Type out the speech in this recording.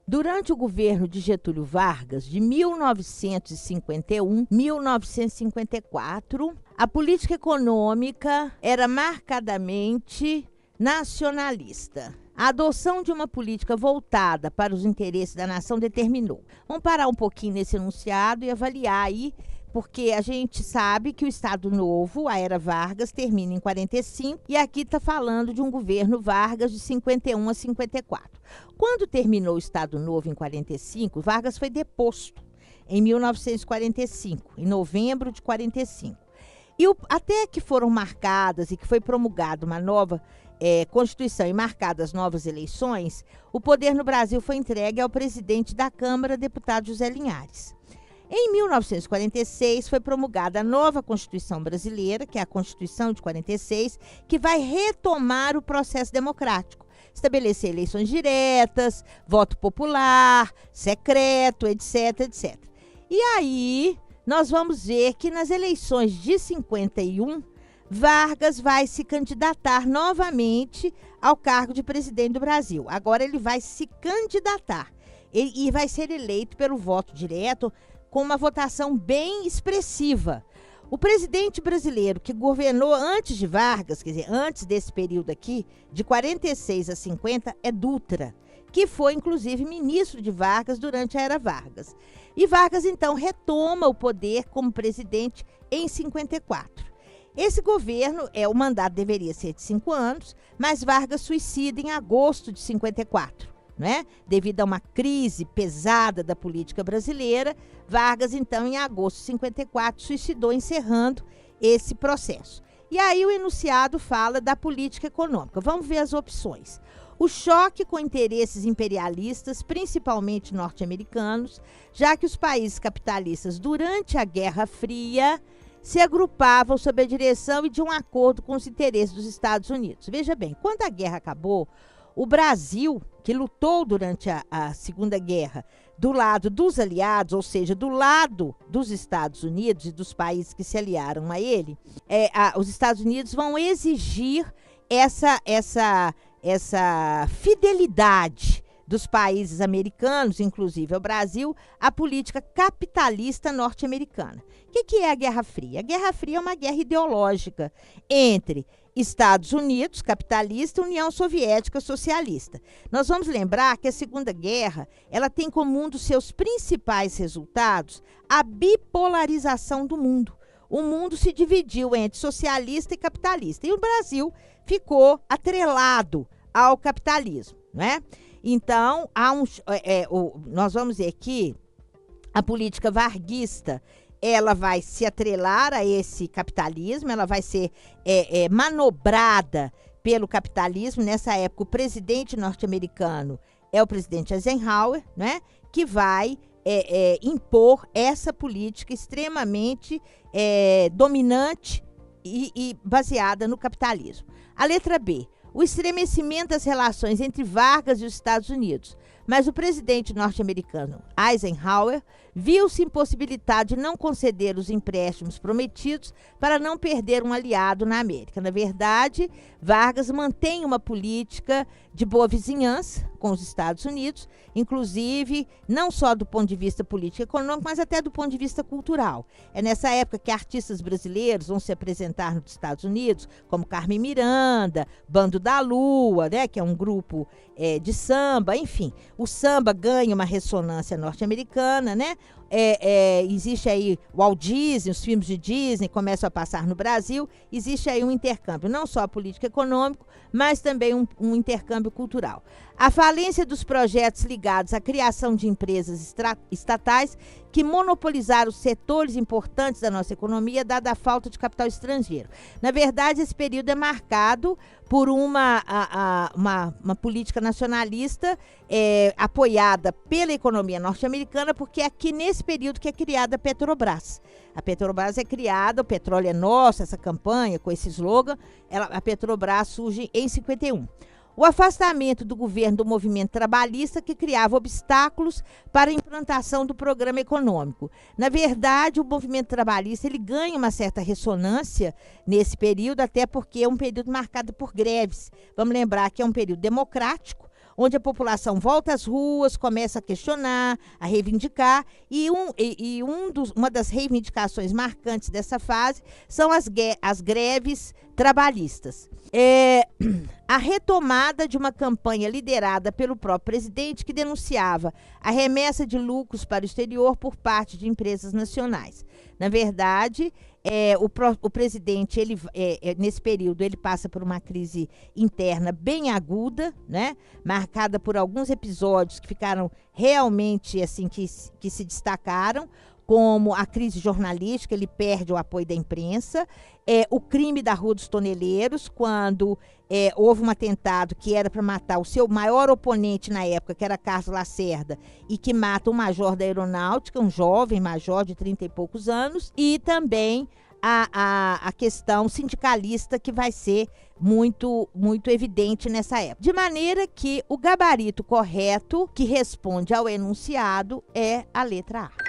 Durante o governo de Getúlio Vargas, de 1951 a 1954, a política econômica era marcadamente nacionalista. A adoção de uma política voltada para os interesses da nação determinou. Vamos parar um pouquinho nesse enunciado e avaliar aí, porque a gente sabe que o Estado Novo, a era Vargas, termina em 45 e aqui está falando de um governo Vargas de 51 a 54. Quando terminou o Estado Novo em 45, Vargas foi deposto em 1945, em novembro de 45. E até que foram marcadas e que foi promulgada uma nova Constituição e marcadas novas eleições, o poder no Brasil foi entregue ao presidente da Câmara, deputado José Linhares. Em 1946, foi promulgada a nova Constituição brasileira, que é a Constituição de 46, que vai retomar o processo democrático, estabelecer eleições diretas, voto popular, secreto, etc, etc. E aí, nós vamos ver que nas eleições de 51, Vargas vai se candidatar novamente ao cargo de presidente do Brasil. Agora ele vai se candidatar e vai ser eleito pelo voto direto com uma votação bem expressiva. O presidente brasileiro que governou antes de Vargas, quer dizer, antes desse período aqui, de 46 a 50, é Dutra, que foi inclusive ministro de Vargas durante a era Vargas. E Vargas então retoma o poder como presidente em 54. Esse governo, o mandato deveria ser de 5 anos, mas Vargas suicida em agosto de 54, né? Devido a uma crise pesada da política brasileira, Vargas, então, em agosto de 54, suicidou, encerrando esse processo. E aí o enunciado fala da política econômica. Vamos ver as opções. O choque com interesses imperialistas, principalmente norte-americanos, já que os países capitalistas, durante a Guerra Fria, se agrupavam sob a direção e de um acordo com os interesses dos Estados Unidos. Veja bem, quando a guerra acabou, o Brasil, que lutou durante a Segunda Guerra do lado dos aliados, ou seja, do lado dos Estados Unidos e dos países que se aliaram a ele, os Estados Unidos vão exigir essa fidelidade dos países americanos, inclusive ao Brasil, à política capitalista norte-americana. O que é a Guerra Fria? A Guerra Fria é uma guerra ideológica entre Estados Unidos, capitalista, e União Soviética, socialista. Nós vamos lembrar que a Segunda Guerra, ela tem como um dos seus principais resultados a bipolarização do mundo. O mundo se dividiu entre socialista e capitalista, e o Brasil ficou atrelado ao capitalismo, né? Então, nós vamos ver que a política varguista, ela vai se atrelar a esse capitalismo, ela vai ser manobrada pelo capitalismo. Nessa época, o presidente norte-americano é o presidente Eisenhower, né, que vai impor essa política extremamente dominante e baseada no capitalismo. A letra B. O estremecimento das relações entre Vargas e os Estados Unidos. Mas o presidente norte-americano Eisenhower viu-se impossibilitado de não conceder os empréstimos prometidos para não perder um aliado na América. Na verdade, Vargas mantém uma política de boa vizinhança com os Estados Unidos, inclusive não só do ponto de vista político e econômico, mas até do ponto de vista cultural. É nessa época que artistas brasileiros vão se apresentar nos Estados Unidos, como Carmen Miranda, Bando da Lua, né, que é um grupo de samba, enfim. O samba ganha uma ressonância norte-americana, né? Existe aí o Walt Disney, os filmes de Disney começam a passar no Brasil, existe aí um intercâmbio, não só político econômico, mas também um intercâmbio cultural. A falência dos projetos ligados à criação de empresas estatais que monopolizaram os setores importantes da nossa economia, dada a falta de capital estrangeiro. Na verdade, esse período é marcado por uma política nacionalista apoiada pela economia norte-americana, porque é aqui nesse período que é criada a Petrobras. A Petrobras é criada, o petróleo é nosso, essa campanha com esse slogan, a Petrobras surge em 51. O afastamento do governo do movimento trabalhista que criava obstáculos para a implantação do programa econômico. Na verdade, o movimento trabalhista ele ganha uma certa ressonância nesse período, até porque é um período marcado por greves. Vamos lembrar que é um período democrático, onde a população volta às ruas, começa a questionar, a reivindicar, e uma das reivindicações marcantes dessa fase são as greves trabalhistas. A retomada de uma campanha liderada pelo próprio presidente, que denunciava a remessa de lucros para o exterior por parte de empresas nacionais. Na verdade, o presidente, nesse período, ele passa por uma crise interna bem aguda, né, marcada por alguns episódios que ficaram realmente assim, que se destacaram, como a crise jornalística. Ele perde o apoio da imprensa, o crime da Rua dos Toneleiros, quando houve um atentado que era para matar o seu maior oponente na época, que era Carlos Lacerda, e que mata um major da aeronáutica, um jovem major de 30 e poucos anos, e também a questão sindicalista, que vai ser muito, muito evidente nessa época. De maneira que o gabarito correto que responde ao enunciado é a letra A.